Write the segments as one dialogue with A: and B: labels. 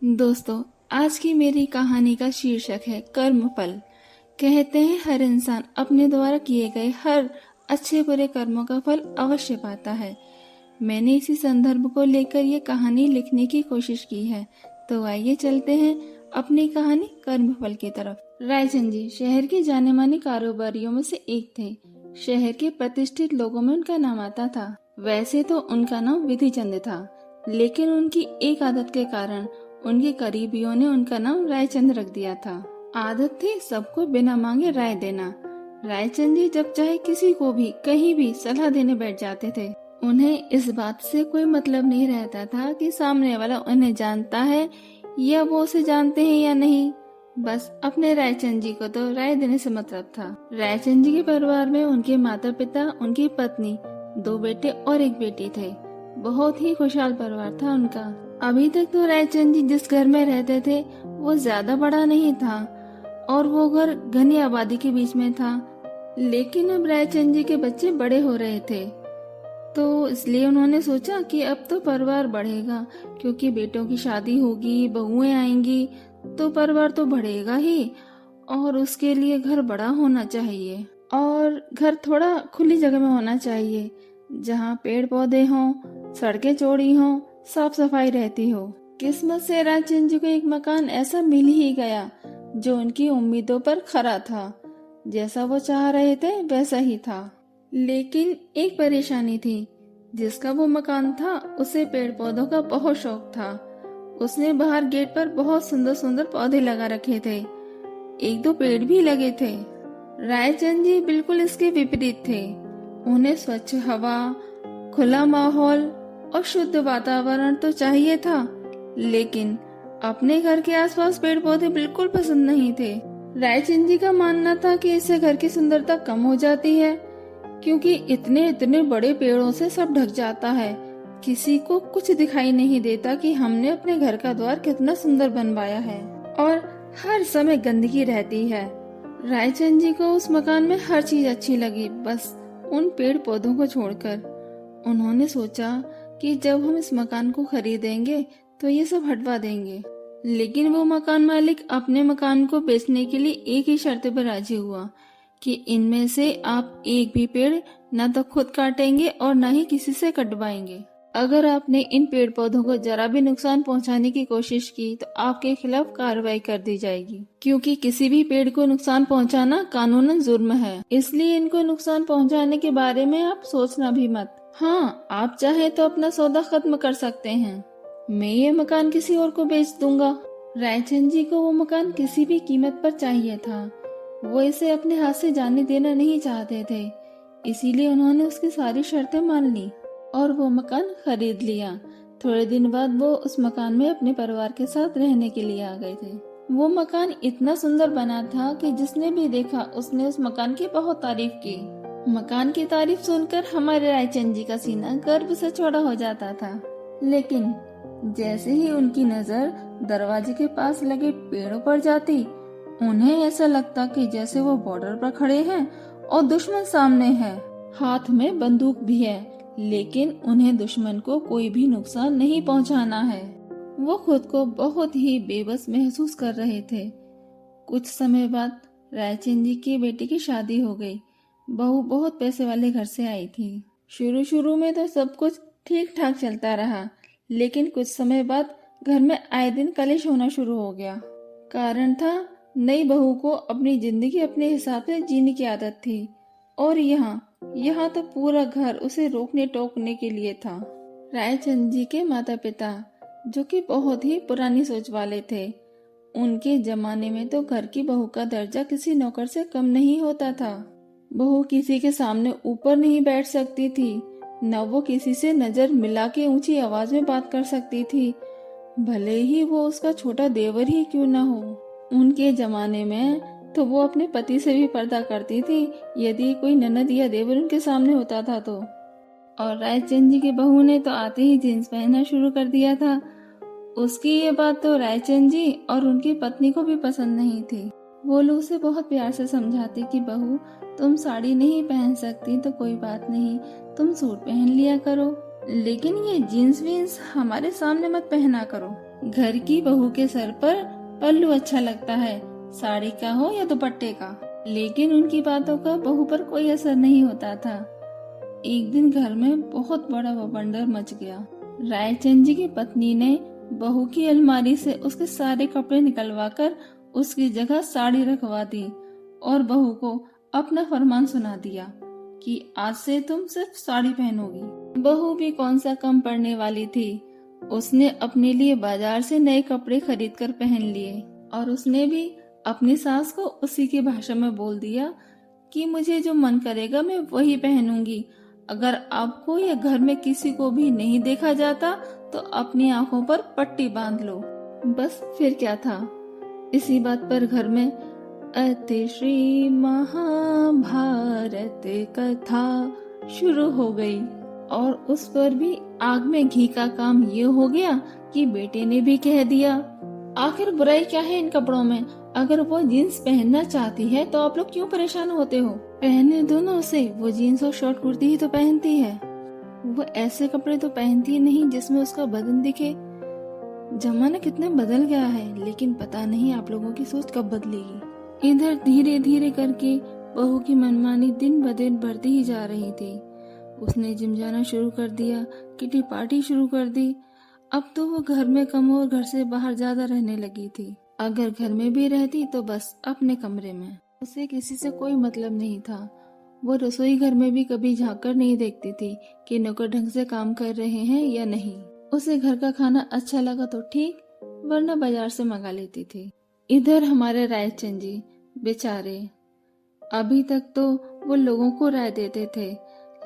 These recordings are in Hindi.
A: दोस्तों, आज की मेरी कहानी का शीर्षक है कर्मफल। कहते हैं हर इंसान अपने द्वारा किए गए हर अच्छे बुरे कर्मों का फल अवश्य पाता है। मैंने इसी संदर्भ को लेकर ये कहानी लिखने की कोशिश की है। तो आइए चलते हैं अपनी कहानी कर्मफल की तरफ। रायचंद जी शहर के जाने माने कारोबारियों में से एक थे। शहर के प्रतिष्ठित लोगों में उनका नाम आता था। वैसे तो उनका नाम विधिचंद था, लेकिन उनकी एक आदत के कारण उनके करीबियों ने उनका नाम रायचंद रख दिया था। आदत थी सबको बिना मांगे राय देना। रायचंद जी जब चाहे किसी को भी कहीं भी सलाह देने बैठ जाते थे। उन्हें इस बात से कोई मतलब नहीं रहता था कि सामने वाला उन्हें जानता है या वो उसे जानते हैं या नहीं। बस अपने रायचंद जी को तो राय देने से मतलब था। रायचंद जी के परिवार में उनके माता पिता, उनकी पत्नी, 2 बेटे और 1 बेटी थे। बहुत ही खुशहाल परिवार था उनका। अभी तक तो रायचंद जी जिस घर में रहते थे वो ज्यादा बड़ा नहीं था और वो घर घनी आबादी के बीच में था। लेकिन अब रायचंद जी के बच्चे बड़े हो रहे थे, तो इसलिए उन्होंने सोचा कि अब तो परिवार बढ़ेगा, क्योंकि बेटों की शादी होगी, बहुएं आएंगी, तो परिवार तो बढ़ेगा ही। और उसके लिए घर बड़ा होना चाहिए और घर थोड़ा खुली जगह में होना चाहिए, जहाँ पेड़ पौधे हों, सड़कें चौड़ी हों, साफ सफाई रहती हो। किस्मत से रायचंद जी को एक मकान ऐसा मिल ही गया जो उनकी उम्मीदों पर खरा था। जैसा वो चाह रहे थे वैसा ही था। लेकिन एक परेशानी थी। जिसका वो मकान था उसे पेड़ पौधों का बहुत शौक था। उसने बाहर गेट पर बहुत सुंदर सुंदर पौधे लगा रखे थे। 1-2 पेड़ भी लगे थे। रायचंद जी बिल्कुल इसके विपरीत थे। उन्हें स्वच्छ हवा, खुला माहौल और शुद्ध वातावरण तो चाहिए था, लेकिन अपने घर के आसपास पेड़ पौधे बिल्कुल पसंद नहीं थे। रायचंद जी का मानना था कि इससे घर की सुंदरता कम हो जाती है, क्योंकि इतने इतने बड़े पेड़ों से सब ढक जाता है। किसी को कुछ दिखाई नहीं देता कि हमने अपने घर का द्वार कितना सुंदर बनवाया है। और हर समय गंदगी रहती है। रायचंद जी को उस मकान में हर चीज अच्छी लगी, बस उन पेड़ पौधों को छोड़कर। उन्होंने सोचा कि जब हम इस मकान को खरीदेंगे तो ये सब हटवा देंगे। लेकिन वो मकान मालिक अपने मकान को बेचने के लिए एक ही शर्त पर राजी हुआ कि इनमें से आप एक भी पेड़ न तो खुद काटेंगे और न ही किसी से कटवाएंगे। अगर आपने इन पेड़ पौधों को जरा भी नुकसान पहुंचाने की कोशिश की तो आपके खिलाफ कार्रवाई कर दी जाएगी, क्योंकि किसी भी पेड़ को नुकसान पहुंचाना कानूनन जुर्म है। इसलिए इनको नुकसान पहुंचाने के बारे में आप सोचना भी मत। हाँ, आप चाहे तो अपना सौदा खत्म कर सकते हैं। मैं ये मकान किसी और को बेच दूंगा। रायचंद जी को वो मकान किसी भी कीमत पर चाहिए था। वो इसे अपने हाथ से जाने देना नहीं चाहते थे। इसीलिए उन्होंने उसकी सारी शर्तें मान ली और वो मकान खरीद लिया। थोड़े दिन बाद वो उस मकान में अपने परिवार के साथ रहने के लिए आ गए थे। वो मकान इतना सुंदर बना था कि जिसने भी देखा उसने उस मकान की बहुत तारीफ की। मकान की तारीफ सुनकर हमारे रायचंद जी का सीना गर्व से चौड़ा हो जाता था। लेकिन जैसे ही उनकी नजर दरवाजे के पास लगे पेड़ों पर जाती, उन्हें ऐसा लगता कि जैसे वो बॉर्डर पर खड़े हैं और दुश्मन सामने है। हाथ में बंदूक भी है, लेकिन उन्हें दुश्मन को कोई भी नुकसान नहीं पहुंचाना है। वो खुद को बहुत ही बेबस महसूस कर रहे थे। कुछ समय बाद रायचंद जी की बेटी की शादी हो गई। बहू बहुत पैसे वाले घर से आई थी। शुरू शुरू में तो सब कुछ ठीक ठाक चलता रहा, लेकिन कुछ समय बाद घर में आए दिन कलेश होना शुरू हो गया। कारण था, नई बहू को अपनी जिंदगी अपने हिसाब से जीने की आदत थी और यहाँ तो पूरा घर उसे रोकने टोकने के लिए था। रायचंद जी के माता पिता, जो कि बहुत ही पुरानी सोच वाले थे, उनके जमाने में तो घर की बहू का दर्जा किसी नौकर से कम नहीं होता था। बहू किसी के सामने ऊपर नहीं बैठ सकती थी, न वो किसी से नजर मिला के ऊंची आवाज में बात कर सकती थी, भले ही वो उसका छोटा देवर ही क्यों न हो। उनके जमाने में तो वो अपने पति से भी पर्दा करती थी यदि कोई ननद या देवर उनके सामने होता था तो। और रायचंद जी की बहू ने तो आते ही जींस पहनना शुरू कर दिया था। उसकी ये बात तो रायचंद जी और उनकी पत्नी को भी पसंद नहीं थी। वो लोग उसे बहुत प्यार से समझाती कि बहू, तुम साड़ी नहीं पहन सकती तो कोई बात नहीं, तुम सूट पहन लिया करो, लेकिन ये जीन्स वीन्स हमारे सामने मत पहना करो। घर की बहू के सर पर पल्लू अच्छा लगता है, साड़ी का हो या दुपट्टे का। लेकिन उनकी बातों का बहू पर कोई असर नहीं होता था। एक दिन घर में बहुत बड़ा बवंडर मच गया। रायचंद जी की पत्नी ने बहू की अलमारी से उसके सारे कपड़े निकलवाकर उसकी जगह साड़ी रखवा दी और बहू को अपना फरमान सुना दिया कि आज से तुम सिर्फ साड़ी पहनोगी। बहू भी कौन सा कम पड़ने वाली थी। उसने अपने लिए बाजार से नए कपड़े खरीद कर पहन लिए और उसने भी अपनी सास को उसी की भाषा में बोल दिया कि मुझे जो मन करेगा मैं वही पहनूंगी। अगर आपको या घर में किसी को भी नहीं देखा जाता तो अपनी आंखों पर पट्टी बांध लो। बस फिर क्या था। इसी बात पर घर में अति श्री महाभारत कथा शुरू हो गई और उस पर भी आग में घी का काम ये हो गया कि बेटे ने भी कह दिया, आखिर बुराई क्या है इन कपड़ों में। अगर वो जीन्स पहनना चाहती है तो आप लोग क्यों परेशान होते हो। पहने दोनों उसे, वो जीन्स और शॉर्ट कुर्ती ही तो पहनती है। वो ऐसे कपड़े तो पहनती नहीं जिसमें उसका बदन दिखे। जमाना कितना बदल गया है, लेकिन पता नहीं आप लोगों की सोच कब बदलेगी। इधर धीरे धीरे करके बहू की मनमानी दिन ब दिन बढ़ती ही जा रही थी। उसने जिम जाना शुरू कर दिया, किटी पार्टी शुरू कर दी। अब तो वो घर में कम और घर से बाहर ज्यादा रहने लगी थी। अगर घर में भी रहती तो बस अपने कमरे में। उसे किसी से कोई मतलब नहीं था। वो रसोई घर में भी कभी झांक कर नहीं देखती थी कि नौकर ढंग से काम कर रहे हैं या नहीं। उसे घर का खाना अच्छा लगा तो ठीक, वरना बाजार से मंगा लेती थी। इधर हमारे रायचंद जी बेचारे, अभी तक तो वो लोगों को राय देते थे,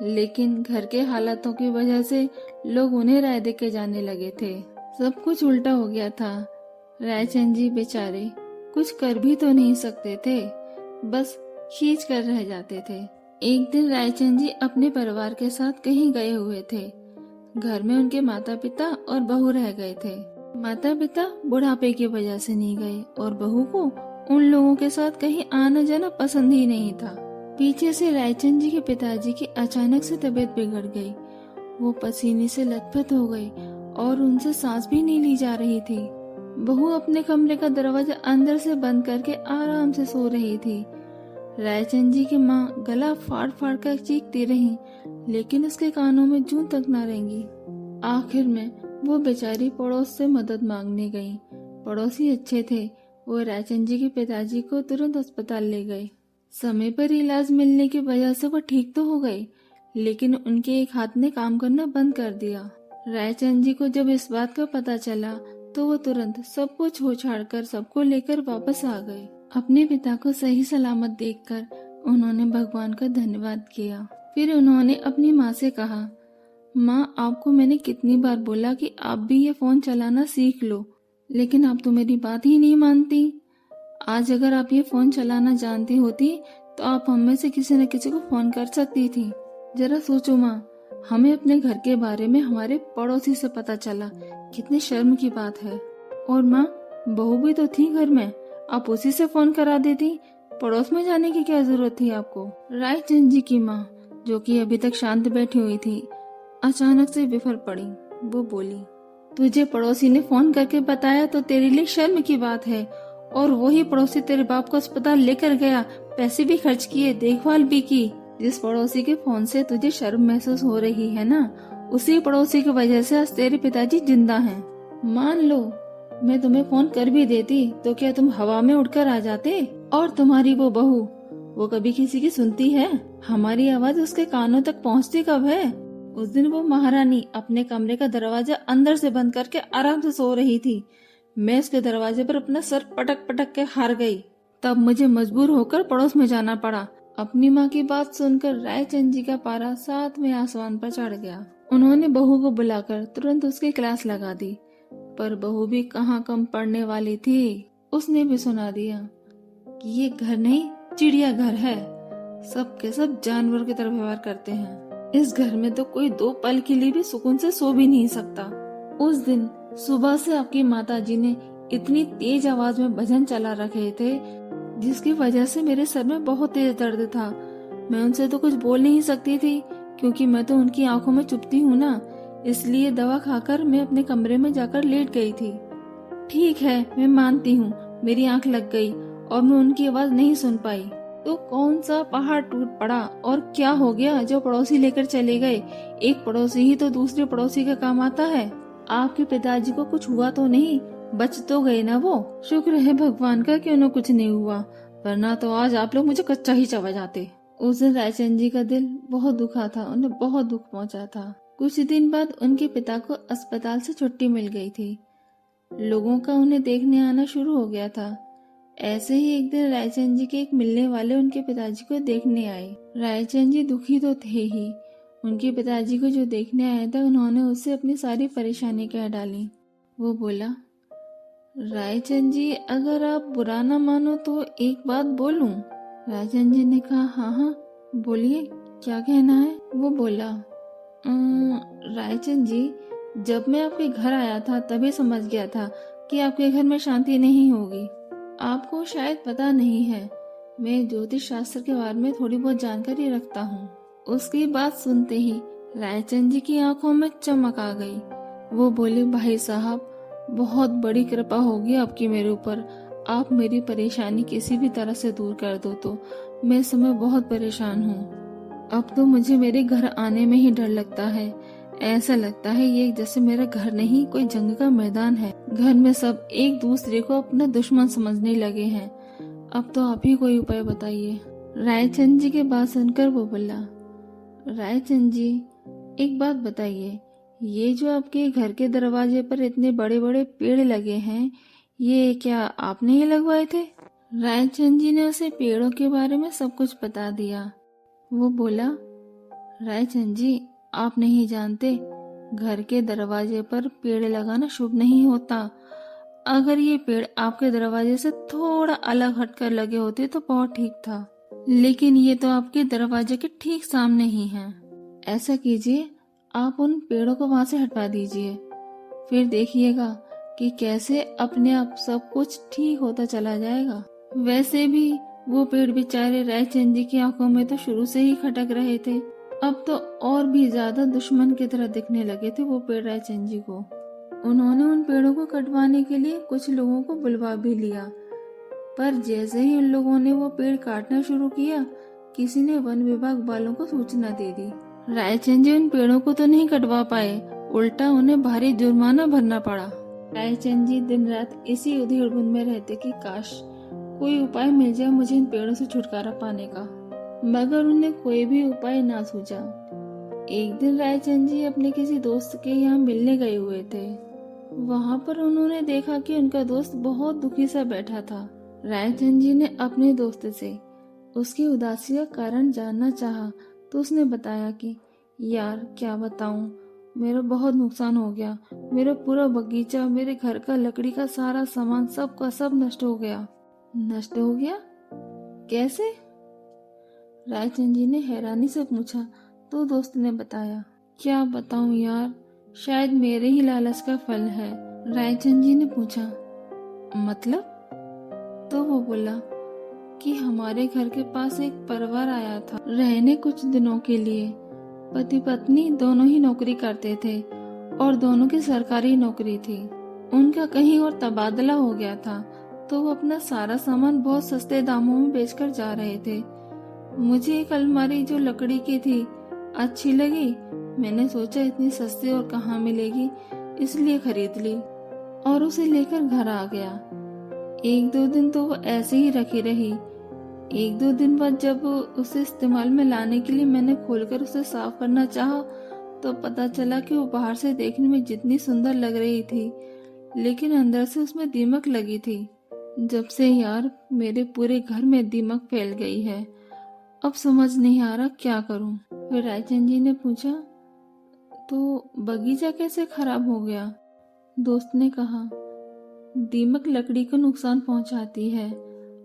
A: लेकिन घर के हालातों की वजह से लोग उन्हें राय दे के जाने लगे थे। सब कुछ उल्टा हो गया था। रायचंद जी बेचारे कुछ कर भी तो नहीं सकते थे, बस खींच कर रह जाते थे। एक दिन रायचंद जी अपने परिवार के साथ कहीं गए हुए थे। घर में उनके माता पिता और बहू रह गए थे। माता पिता बुढ़ापे की वजह से नहीं गए और बहू को उन लोगों के साथ कहीं आना जाना पसंद ही नहीं था। पीछे से रायचंद जी के पिताजी की अचानक से तबीयत बिगड़ गई। वो पसीने से लथपथ हो गए और उनसे सांस भी नहीं ली जा रही थी। बहू अपने कमरे का दरवाजा अंदर से बंद करके आराम से सो रही थी। रायचंद जी की माँ गला फाड़ फाड़ कर चीखती रही, लेकिन उसके कानों में जूं तक न रेंगी। आखिर में वो बेचारी पड़ोस से मदद मांगने गई। पड़ोसी अच्छे थे। वो रायचंद जी के पिताजी को तुरंत अस्पताल ले गए। समय पर इलाज मिलने की वजह से वो ठीक तो हो गए, लेकिन उनके एक हाथ ने काम करना बंद कर दिया। रायचंद जी को जब इस बात का पता चला तो वो तुरंत सब कुछ छोड़ कर सबको लेकर वापस आ गए। अपने पिता को सही सलामत देखकर उन्होंने भगवान का धन्यवाद किया। फिर उन्होंने अपनी माँ से कहा, माँ आपको मैंने कितनी बार बोला कि आप भी ये फोन चलाना सीख लो, लेकिन आप तो मेरी बात ही नहीं मानती। आज अगर आप ये फोन चलाना जानती होती तो आप हम में से किसी न किसी को फोन कर सकती थी। जरा सोचो माँ, हमें अपने घर के बारे में हमारे पड़ोसी से पता चला, कितनी शर्म की बात है। और माँ, बहू भी तो थी घर में, आप उसी से फोन करा देती। पड़ोस में जाने की क्या जरूरत थी आपको। रायचंद जी की माँ, जो कि अभी तक शांत बैठी हुई थी, अचानक से बिफर पड़ी। वो बोली, तुझे पड़ोसी ने फोन करके बताया तो तेरे लिए शर्म की बात है, और वही पड़ोसी तेरे बाप को अस्पताल लेकर गया, पैसे भी खर्च किए, देखभाल भी की। जिस पड़ोसी के फोन से तुझे शर्म महसूस हो रही है ना, उसी पड़ोसी की वजह से आज तेरे पिताजी जिंदा हैं। मान लो मैं तुम्हें फोन कर भी देती तो क्या तुम हवा में उड़कर आ जाते। और तुम्हारी वो बहू, वो कभी किसी की सुनती है। हमारी आवाज उसके कानों तक पहुंचती कब है। उस दिन वो महारानी अपने कमरे का दरवाजा अंदर से बंद करके आराम से सो रही थी। मैं उसके दरवाजे पर अपना सर पटक पटक के हार गई। तब मुझे मजबूर होकर पड़ोस में जाना पड़ा। अपनी माँ की बात सुनकर रायचंद जी का पारा 7वें आसमान पर चढ़ गया। उन्होंने बहू को बुलाकर तुरंत उसकी क्लास लगा दी, पर बहू भी कहाँ कम पढ़ने वाली थी। उसने भी सुना दिया कि ये घर नहीं, चिड़िया घर है। सब के सब जानवर की तरह व्यवहार करते हैं। इस घर में तो कोई 2 पल के लिए भी सुकून से सो भी नहीं सकता। उस दिन सुबह से आपकी माताजी ने इतनी तेज आवाज में भजन चला रखे थे, जिसकी वजह से मेरे सर में बहुत तेज दर्द था। मैं उनसे तो कुछ बोल नहीं सकती थी, क्योंकि मैं तो उनकी आंखों में चुभती हूँ ना। इसलिए दवा खाकर मैं अपने कमरे में जाकर लेट गई थी। ठीक है, मैं मानती हूँ मेरी आंख लग गई और मैं उनकी आवाज नहीं सुन पाई। तो कौन सा पहाड़ टूट पड़ा और क्या हो गया जो पड़ोसी लेकर चले गए? एक पड़ोसी ही तो दूसरे पड़ोसी का काम आता है। आपके पिताजी को कुछ हुआ तो नहीं? बच तो गए ना वो? शुक्र है भगवान का कि उन्हें कुछ नहीं हुआ, वरना तो आज आप लोग मुझे कच्चा ही चबा जाते। उस दिन रायचंद जी का दिल बहुत दुखा था, उन्हें बहुत दुख पहुंचा था। कुछ दिन बाद उनके पिता को अस्पताल से छुट्टी मिल गई थी। लोगों का उन्हें देखने आना शुरू हो गया था। ऐसे ही एक दिन रायचंद जी के एक मिलने वाले उनके पिताजी को देखने आए। रायचंद जी दुखी तो थे ही, उनके पिताजी को जो देखने आया था उन्होंने उससे अपनी सारी परेशानी कह डाली। वो बोला, रायचंद जी अगर आप बुरा ना मानो तो एक बात बोलूं? रायचंद जी ने कहा, हाँ हाँ बोलिए, क्या कहना है? वो बोला, रायचंद जी, जब मैं आपके घर आया था तभी समझ गया था कि आपके घर में शांति नहीं होगी। आपको शायद पता नहीं है, मैं ज्योतिष शास्त्र के बारे में थोड़ी बहुत जानकारी रखता हूँ। उसकी बात सुनते ही रायचंद जी की आंखों में चमक आ गई। वो बोले, भाई साहब, बहुत बड़ी कृपा होगी आपकी मेरे ऊपर। आप मेरी परेशानी किसी भी तरह से दूर कर दो तो मैं इस समय बहुत परेशान हूँ। अब तो मुझे मेरे घर आने में ही डर लगता है। ऐसा लगता है ये जैसे मेरा घर नहीं कोई जंग का मैदान है। घर में सब एक दूसरे को अपना दुश्मन समझने लगे हैं। अब तो आप ही कोई उपाय बताइए। रायचंद जी के बात सुनकर वो बोला, रायचंद जी एक बात बताइए, ये जो आपके घर के दरवाजे पर इतने बड़े बड़े पेड़ लगे हैं, ये क्या आपने ही लगवाए थे? रायचंद जी ने उसे पेड़ों के बारे में सब कुछ बता दिया। वो बोला, रायचंद जी आप नहीं जानते, घर के दरवाजे पर पेड़ लगाना शुभ नहीं होता। अगर ये पेड़ आपके दरवाजे से थोड़ा अलग हटकर लगे होते तो बहुत ठीक था, लेकिन ये तो आपके दरवाजे के ठीक सामने ही हैं। ऐसा कीजिए, आप उन पेड़ों को वहां से हटवा दीजिए, फिर देखिएगा कि कैसे अपने आप सब कुछ ठीक होता चला जाएगा। वैसे भी वो पेड़ बेचारे रायचंद जी की आंखों में तो शुरू से ही खटक रहे थे, अब तो और भी ज्यादा दुश्मन की तरह दिखने लगे थे वो पेड़ रायचंद जी को। उन्होंने उन पेड़ों को कटवाने के लिए कुछ लोगों को बुलवा भी लिया, पर जैसे ही उन लोगों ने वो पेड़ काटना शुरू किया, किसी ने वन विभाग वालों को सूचना दे दी। रायचंद जी उन पेड़ों को तो नहीं कटवा पाए, उल्टा उन्हें भारी जुर्माना भरना पड़ा। रायचंद जी दिन रात इसी उधेड़-बुन में रहते कि काश कोई उपाय मिल जाए मुझे इन पेड़ों से छुटकारा पाने का, मगर उन्हें कोई भी उपाय ना सूझा। एक दिन रायचंद जी अपने किसी दोस्त के यहाँ मिलने गए हुए थे। वहाँ पर उन्होंने देखा कि उनका दोस्त बहुत दुखी सा बैठा था। रायचंद जी ने अपने दोस्त से उसकी उदासी का कारण जानना चाहा, तो उसने बताया कि यार क्या बताऊं, मेरा बहुत नुकसान हो गया। मेरा पूरा बगीचा, मेरे घर का लकड़ी का सारा सामान सब का सब नष्ट हो गया। नष्ट हो गया? कैसे? रायचंद जी ने हैरानी से पूछा, तो दोस्त ने बताया, क्या बताऊं यार, शायद मेरे ही लालच का फल है। रायचंद जी ने पूछा, मतलब? तो वो बोला कि हमारे घर के पास एक परिवार आया था रहने कुछ दिनों के लिए। पति पत्नी दोनों ही नौकरी करते थे और दोनों की सरकारी नौकरी थी। उनका कहीं और तबादला हो गया था, तो वो अपना सारा सामान बहुत सस्ते दामों में बेचकर जा रहे थे। मुझे एक अलमारी जो लकड़ी की थी अच्छी लगी। मैंने सोचा इतनी सस्ती और कहाँ मिलेगी, इसलिए खरीद ली और उसे लेकर घर आ गया। एक दो दिन तो वो ऐसे ही रखी रही। एक दो दिन बाद जब उसे इस्तेमाल में लाने के लिए मैंने खोलकर उसे साफ करना चाहा, तो पता चला कि वो बाहर से देखने में जितनी सुंदर लग रही थी, लेकिन अंदर से उसमें दीमक लगी थी। जब से यार मेरे पूरे घर में दीमक फैल गई है, अब समझ नहीं आ रहा क्या करूं। फिर रायचंद जी ने पूछा, तो बगीचा कैसे खराब हो गया? दोस्त ने कहा, दीमक लकड़ी को नुकसान पहुंचाती है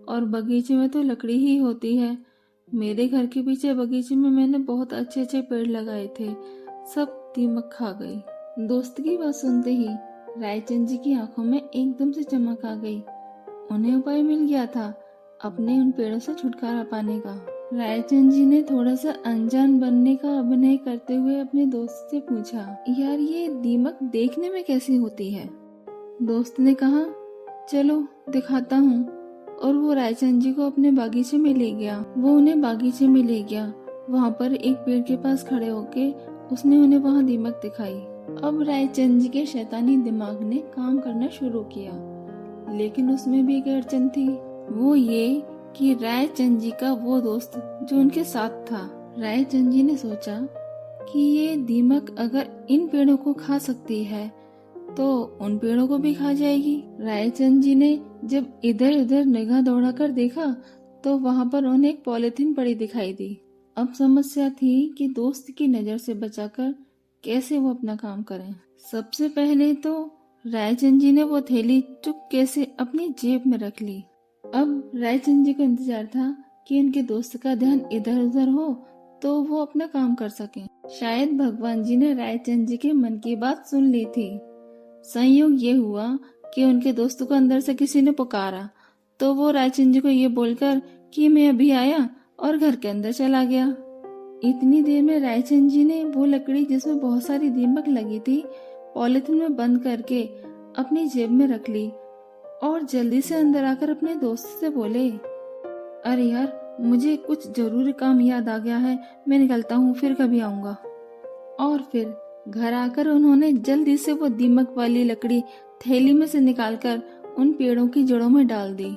A: और बगीचे में तो लकड़ी ही होती है। मेरे घर के पीछे बगीचे में मैंने बहुत अच्छे अच्छे पेड़ लगाए थे, सब दीमक खा गई। दोस्त की बात सुनते ही रायचंद जी की आंखों में एकदम से चमक आ गई। उन्हें उपाय मिल गया था अपने उन पेड़ों से छुटकारा पाने का। रायचंद जी ने थोड़ा सा अनजान बनने का अभिनय करते हुए अपने दोस्त से पूछा, यार ये दीमक देखने में कैसी होती है? दोस्त ने कहा, चलो दिखाता हूँ, और वो रायचंद जी को अपने बागीचे में ले गया। वो उन्हें बागीचे में ले गया। वहाँ पर एक पेड़ के पास खड़े होके उसने उन्हें वहाँ दीमक दिखाई। अब रायचंद जी के शैतानी दिमाग ने काम करना शुरू किया, लेकिन उसमें भी एक अड़चन थी। वो ये कि रायचंद जी का वो दोस्त जो उनके साथ था। रायचंद जी ने सोचा कि ये दीमक अगर इन पेड़ों को खा सकती है तो उन पेड़ों को भी खा जाएगी। रायचंद जी ने जब इधर उधर निगाह दौड़ाकर देखा तो वहाँ पर उन्हें एक पॉलिथीन पड़ी दिखाई दी। अब समस्या थी कि दोस्त की नजर से बचाकर कैसे वो अपना काम करें। सबसे पहले तो रायचंद जी ने वो थैली चुपके से अपनी जेब में रख ली। अब रायचंद जी को इंतजार था कि उनके दोस्त का ध्यान इधर उधर हो तो वो अपना काम कर सकें। शायद भगवान जी ने रायचंद जी के मन की बात सुन ली थी। संयोग ये हुआ कि उनके दोस्त को अंदर से किसी ने पुकारा, तो वो रायचंद जी को ये बोलकर कि मैं अभी आया, और घर के अंदर चला गया। इतनी देर में रायचंद जी ने वो लकड़ी जिसमें बहुत सारी दीमक लगी थी पॉलिथीन में बंद करके अपनी जेब में रख ली और जल्दी से अंदर आकर अपने दोस्त से बोले, अरे यार, मुझे कुछ जरूरी काम याद आ गया है, मैं निकलता हूँ, फिर कभी आऊंगा। और फिर घर आकर उन्होंने जल्दी से वो दीमक वाली लकड़ी थैली में से निकालकर उन पेड़ों की जड़ों में डाल दी।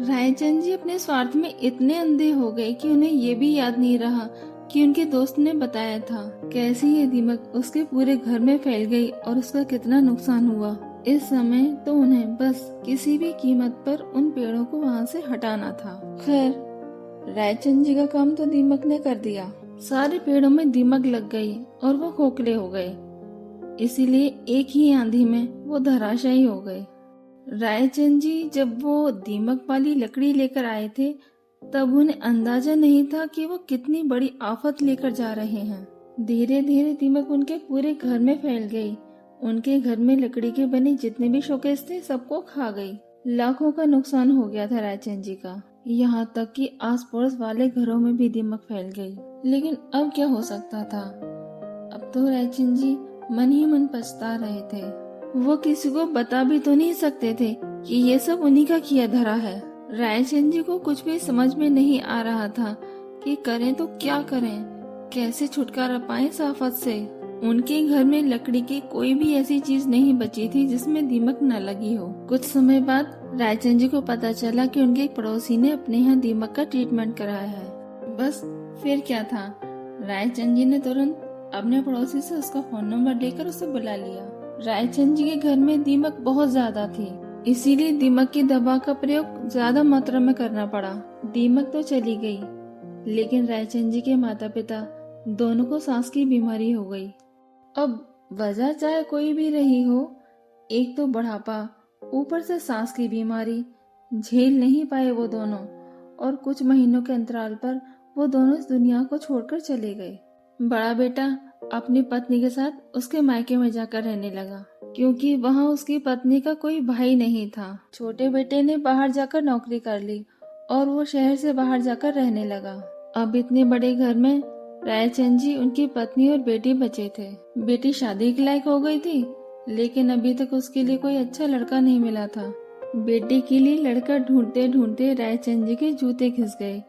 A: रायचंद जी अपने स्वार्थ में इतने अंधे हो गए कि उन्हें ये भी याद नहीं रहा कि उनके दोस्त ने बताया था कैसे ये दीमक उसके पूरे घर में फैल गई और उसका कितना नुकसान हुआ। इस समय तो उन्हें बस किसी भी कीमत पर उन पेड़ों को वहाँ से हटाना था। खैर, रायचंद जी का काम तो दीमक ने कर दिया। सारे पेड़ों में दीमक लग गई और वो खोखले हो गए। इसीलिए एक ही आंधी में वो धराशायी हो गए। रायचंद जी जब वो दीमक वाली लकड़ी लेकर आए थे तब उन्हें अंदाजा नहीं था कि वो कितनी बड़ी आफत लेकर जा रहे हैं। धीरे धीरे दीमक उनके पूरे घर में फैल गई। उनके घर में लकड़ी के बने जितने भी शोकेस थे सबको खा गई। लाखों का नुकसान हो गया था रायचंद जी का। यहाँ तक कि आस पड़ोस वाले घरों में भी दीमक फैल गई। लेकिन अब क्या हो सकता था? अब तो रायचंद जी मन ही मन पछता रहे थे। वो किसी को बता भी तो नहीं सकते थे कि ये सब उन्हीं का किया धरा है। रायचंद जी को कुछ भी समझ में नहीं आ रहा था कि करें तो क्या करें, कैसे छुटकारा पाएं इस आफत से। उनके घर में लकड़ी की कोई भी ऐसी चीज नहीं बची थी जिसमें दीमक न लगी हो। कुछ समय बाद रायचंद जी को पता चला कि उनके एक पड़ोसी ने अपने यहाँ दीमक का ट्रीटमेंट कराया है। बस फिर क्या था, रायचंद जी ने तुरंत अपने पड़ोसी से उसका फोन नंबर लेकर उसे बुला लिया। रायचंद जी के घर में दीमक बहुत ज्यादा थी, इसीलिए दीमक की दवा का प्रयोग ज्यादा मात्रा में करना पड़ा। दीमक तो चली गई, लेकिन रायचंद जी के माता पिता दोनों को सांस की बीमारी हो गई। अब वजह चाहे कोई भी रही हो, एक तो बुढ़ापा, ऊपर से सांस की बीमारी झेल नहीं पाए वो दोनों, और कुछ महीनों के अंतराल पर वो दोनों इस दुनिया को छोड़कर चले गए। बड़ा बेटा अपनी पत्नी के साथ उसके मायके में जाकर रहने लगा, क्योंकि वहाँ उसकी पत्नी का कोई भाई नहीं था। छोटे बेटे ने बाहर जाकर नौकरी कर ली और वो शहर से बाहर जाकर रहने लगा। अब इतने बड़े घर में रायचंद जी, उनकी पत्नी और बेटी बचे थे। बेटी शादी के लायक हो गई थी, लेकिन अभी तक उसके लिए कोई अच्छा लड़का नहीं मिला था। बेटी के लिए लड़का ढूंढते ढूंढते रायचंद जी के जूते घिस गए,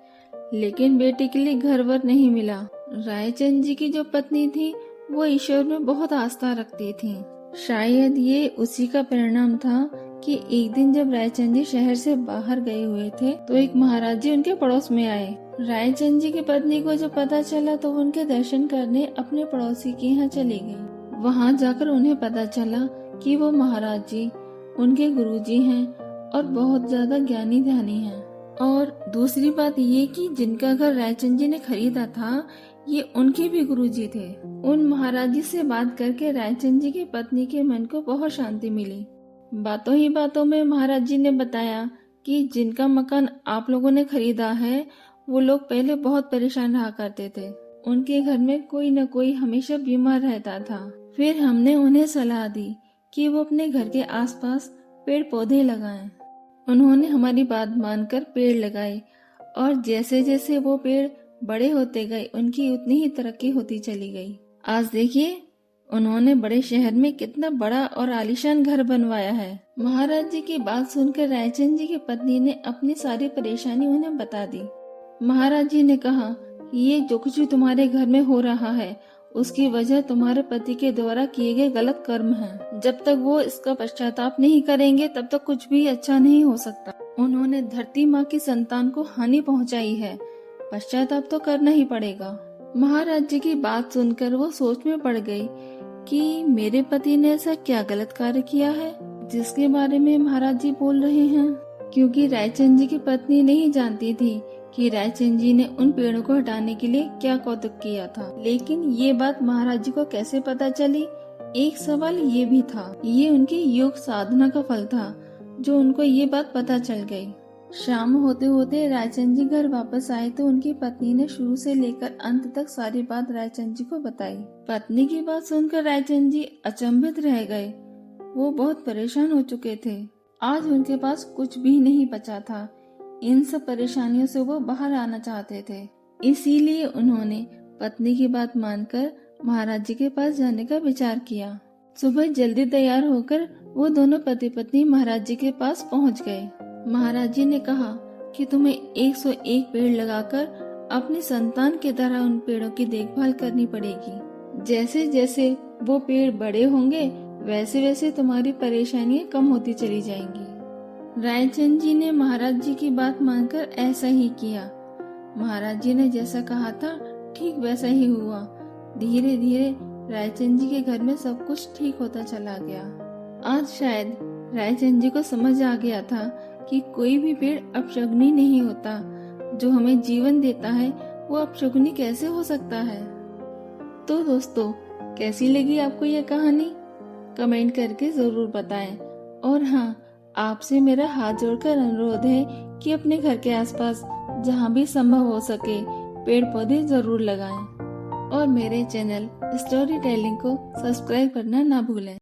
A: लेकिन बेटी के लिए घर वर नहीं मिला। रायचंद जी की जो पत्नी थी वो ईश्वर में बहुत आस्था रखती थी। शायद ये उसी का परिणाम था कि एक दिन जब रायचंद जी शहर से बाहर गए हुए थे तो एक महाराज जी उनके पड़ोस में आए। रायचंद जी की पत्नी को जब पता चला तो वो उनके दर्शन करने अपने पड़ोसी के यहाँ चली गई। वहाँ जाकर उन्हें पता चला कि वो महाराज जी उनके गुरुजी हैं और बहुत ज्यादा ज्ञानी ध्यानी हैं। और दूसरी बात ये कि जिनका घर रायचंद जी ने खरीदा था ये उनके भी गुरुजी थे। उन महाराज जी से बात करके रायचंद जी की पत्नी के मन को बहुत शांति मिली। बातों ही बातों में महाराज जी ने बताया कि जिनका मकान आप लोगों ने खरीदा है वो लोग पहले बहुत परेशान रहा करते थे। उनके घर में कोई न कोई हमेशा बीमार रहता था। फिर हमने उन्हें सलाह दी कि वो अपने घर के आसपास पेड़ पौधे लगाएं। उन्होंने हमारी बात मानकर पेड़ लगाए और जैसे जैसे वो पेड़ बड़े होते गए उनकी उतनी ही तरक्की होती चली गई। आज देखिए उन्होंने बड़े शहर में कितना बड़ा और आलीशान घर बनवाया है। महाराज जी की बात सुनकर रायचंद जी की पत्नी ने अपनी सारी परेशानी उन्हें बता दी। महाराज जी ने कहा, ये जो कुछ भी तुम्हारे घर में हो रहा है उसकी वजह तुम्हारे पति के द्वारा किए गए गलत कर्म हैं। जब तक वो इसका पश्चाताप नहीं करेंगे तब तक कुछ भी अच्छा नहीं हो सकता। उन्होंने धरती माँ की संतान को हानि पहुँचाई है, पश्चाताप तो करना ही पड़ेगा। महाराज जी की बात सुनकर वो सोच में पड़ गई कि मेरे पति ने ऐसा क्या गलत कार्य किया है जिसके बारे में महाराज जी बोल रहे हैं। क्योंकि रायचंद जी की पत्नी नहीं जानती थी कि रायचंद जी ने उन पेड़ों को हटाने के लिए क्या कौतुक किया था। लेकिन ये बात महाराज जी को कैसे पता चली? एक सवाल ये भी था, ये उनकी योग साधना का फल था जो उनको ये बात पता चल गई। शाम होते होते रायचंद जी घर वापस आए तो उनकी पत्नी ने शुरू से लेकर अंत तक सारी बात रायचंद जी को बताई। पत्नी की बात सुनकर रायचंद जी अचंभित रह गए। वो बहुत परेशान हो चुके थे। आज उनके पास कुछ भी नहीं बचा था। इन सब परेशानियों से वो बाहर आना चाहते थे। इसीलिए उन्होंने पत्नी की बात मानकर महाराज जी के पास जाने का विचार किया। सुबह जल्दी तैयार होकर वो दोनों पति पत्नी महाराज जी के पास पहुंच गए। महाराज जी ने कहा कि तुम्हें 101 पेड़ लगाकर अपनी संतान की तरह उन पेड़ों की देखभाल करनी पड़ेगी। जैसे जैसे वो पेड़ बड़े होंगे वैसे वैसे तुम्हारी परेशानियां कम होती चली जाएंगी। रायचंद जी ने महाराज जी की बात मानकर ऐसा ही किया। महाराज जी ने जैसा कहा था ठीक वैसा ही हुआ। धीरे धीरे रायचंद जी के घर में सब कुछ ठीक होता चला गया। आज शायद रायचंद जी को समझ आ गया था कि कोई भी पेड़ अपशगुनी नहीं होता। जो हमें जीवन देता है वो अपशगुनी कैसे हो सकता है। तो दोस्तों, कैसी लगी आपको यह कहानी? कमेंट करके जरूर बताएं। और हाँ, आपसे मेरा हाथ जोड़कर अनुरोध है कि अपने घर के आसपास जहाँ भी संभव हो सके पेड़ पौधे जरूर लगाएं। और मेरे चैनल स्टोरी टेलिंग को सब्सक्राइब करना ना भूलें।